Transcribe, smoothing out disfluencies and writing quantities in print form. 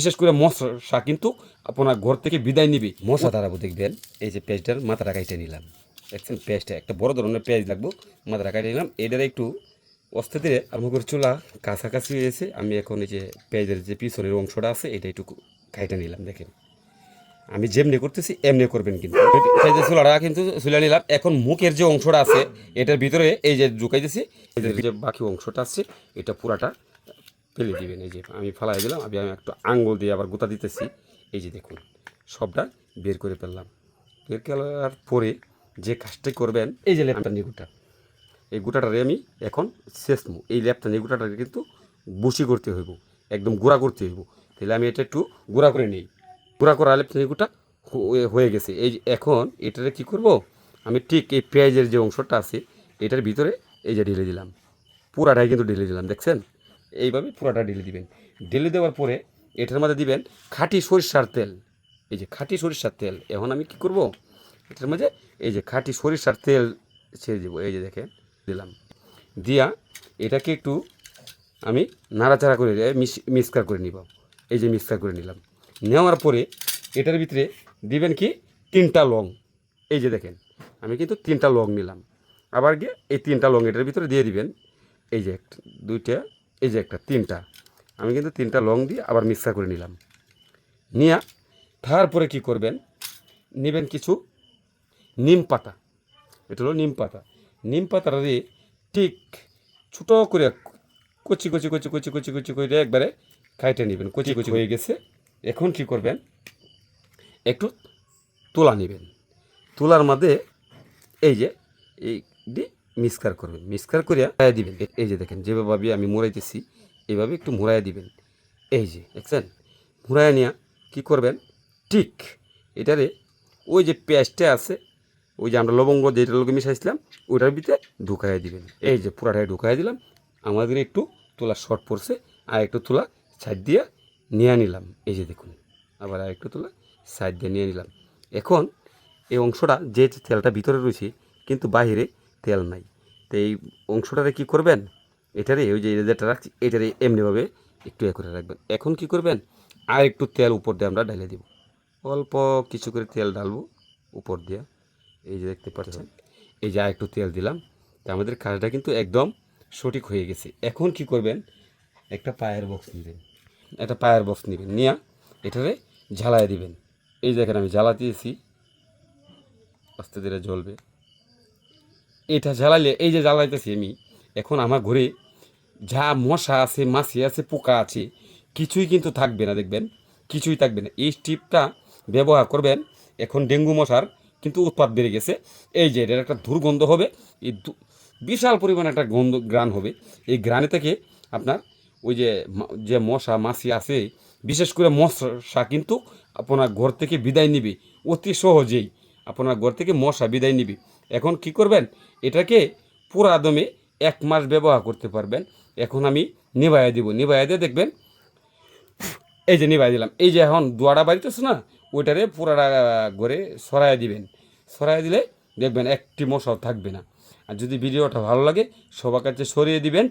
বিশেষ করে মশা কিন্তু আপনার ঘর থেকে বিদায় নিবে। মশা তাড়াবো দেখবেন। এই যে পেঁয়াজটার মাথাটা কাটে নিলাম, দেখছেন পেঁয়াজটা একটা বড় ধরনের পেঁয়াজ লাগবো, মাথাটা কাটে নিলাম। এটার একটু অস্তে ধীরে আমার চুলা কাছাকাছি হয়েছে। আমি এখন এই যে পেঁয়াজের যে পিছনের অংশটা আছে এটা একটু কাটে নিলাম। দেখেন আমি যেমনি করতেছি এমনি করবেন, কিন্তু পেঁয়াজের চুলাটা কিন্তু চুলা নিলাম। এখন মুখের যে অংশটা আছে এটার ভিতরে এই যে ঢুকাইতেছি, এদের যে বাকি অংশটা আছে এটা পুরাটা ফেলে দিবেন। এই যে আমি ফালাই দিলাম, আমি একটু আঙ্গুল দিয়ে আবার গোতা দিতেছি। এই যে দেখুন সবটা বের করে ফেললাম। বের করার পরে যে কাজটা করবেন, এই যে লেপটানি গুটা, এই গুটাটারে আমি এখন শেষমু। এই লেপটানি গুটাটাকে কিন্তু বুসি করতে হইব, একদম গুঁড়া করতে হইব। তাহলে আমি এটা একটু গুঁড়া করে নিই। গুঁড়া করা লেপটানি গুটা হয়ে গেছে। এই এখন এটারে কি করব, আমি ঠিক এই পেঁয়াজের যে অংশটা আছে এটার ভিতরে এই যে ঢেলে দিলাম, পুরাটাই কিন্তু ঢেলে দিলাম। দেখছেন এইভাবে পুরাটা ঢেলে দিবেন। ঢেলে দেওয়ার পরে এটার মধ্যে দিবেন খাঁটি সরিষার তেল। এই যে খাঁটি সরিষার তেল, এখন আমি কি করব, এটার মধ্যে এই যে খাঁটি সরিষার তেল ছেড়ে দেবো। এই যে দেখেন দিলাম, দিয়া এটাকে একটু আমি নাড়াচাড়া করে মিক্সকার করে নিব। এই যে মিক্সকার করে নিলাম। নেওয়ার পরে এটার ভিতরে দিবেন কি 3টা লং। এই যে দেখেন আমি কিন্তু 3টা লং নিলাম। আবার গিয়ে এই 3টা লং এটার ভিতরে দিয়ে দিবেন। এই যে একটা, দুইটা, এই যে একটা, 3টা। আমি কিন্তু 3টা লং দিয়ে আবার মিক্সার করে নিলাম। নিয়ে তারপরে কি করবেন, নেবেন কিছু নিম পাতা। এটা হলো নিম পাতা। নিম পাতাটা দিয়ে ঠিক ছোটো করে কচি কচি কচি কচি কচি কচি করে একবারে খাইটে নেবেন। কচি কচি হয়ে গেছে। এখন কি করবেন, একটু তুলা নেবেন। তুলার মধ্যে এই যে এই দিয়ে মিক্সকার করবেন। মিক্সকার করে মুড়াইয়া দিবেন। এই যে দেখেন যেভাবে আমি মুড়াইতেছি এইভাবে একটু মুড়াইয়া দিবেন। এই যে দেখছেন মুড়াইয়া নিয়ে কী করবেন, ঠিক এটারে ওই যে পেঁয়াজটা আছে, ওই যে আমরা লবঙ্গ যেটার লোকে মিশাইছিলাম ওইটার ভিতরে ঢুকাইয়া দিবেন। এই যে পুরাটাই ঢুকাইয়া দিলাম। আমাদের একটু তোলা শর্ট পড়ছে, আর একটু তোলা সাইড দিয়ে নিয়ে নিলাম। এই যে দেখুন আবার আর একটু তোলা সাইড দিয়ে নিয়ে নিলাম। এখন এই অংশটা যে তেলটা ভিতরে রয়েছে কিন্তু বাহিরে তেল নাই, তো এই অংশটারে কী করবেন, এটারে ওই যে যেটা রাখছি এটারে এমনিভাবে একটু করে রাখবেন। এখন কি করবেন, আর একটু তেল উপর দিয়ে আমরা ঢেলে দেব। অল্প কিছু করে তেল ঢালবো উপর দিয়ে। এই যে দেখতে পাচ্ছেন, এই যে আর একটু তেল দিলাম। তো আমাদের কাজটা কিন্তু একদম সঠিক হয়ে গেছে। এখন কি করবেন, একটা পায়ের বক্স নেবেন, একটা পায়ের বক্স নেবেন, নিয়ে এটারে ঝালাই দিবেন। এই দেখেন আমি জ্বালা দিয়েছি, আস্তে ধীরে জ্বলবে। এটা জ্বালালে এই যে জ্বালাইতেছি আমি, এখন আমার ঘরে যা মশা আছে, মাছি আছে, পোকা আছে, কিছুই কিন্তু থাকবে না। দেখবেন কিছুই থাকবে না। এই স্টিপটা ব্যবহার করবেন। এখন ডেঙ্গু মশার কিন্তু উৎপাত বেড়ে গেছে। এই যে এটার একটা দুর্গন্ধ হবে, এই বিশাল পরিমাণে একটা গ্রান হবে। এই গ্রানে থেকে আপনার ওই যে যে মশা মাছি আছে, বিশেষ করে মশা কিন্তু আপনার ঘর থেকে বিদায় নিবে অতি সহজেই। আপনার ঘর থেকে মশা বিদায় নিবে। এখন কি করবেন, এটাকে পুরা দমে 1 মাস ব্যবহার করতে পারবেন। এখন আমি নিভাইয়া দিব। নিভাইয়া দিয়ে দেখবেন, এই যে নিভাই দিলাম। এই যে এখন দোয়াটা বাড়িতেছে না, ওইটারে পুরাটা ঘরে সরাইয়া দিবেন। সরাইয়া দিলে দেখবেন একটি মশাও থাকবে না। আর যদি ভিডিওটা ভালো লাগে সবার কাছে সরিয়ে দিবেন।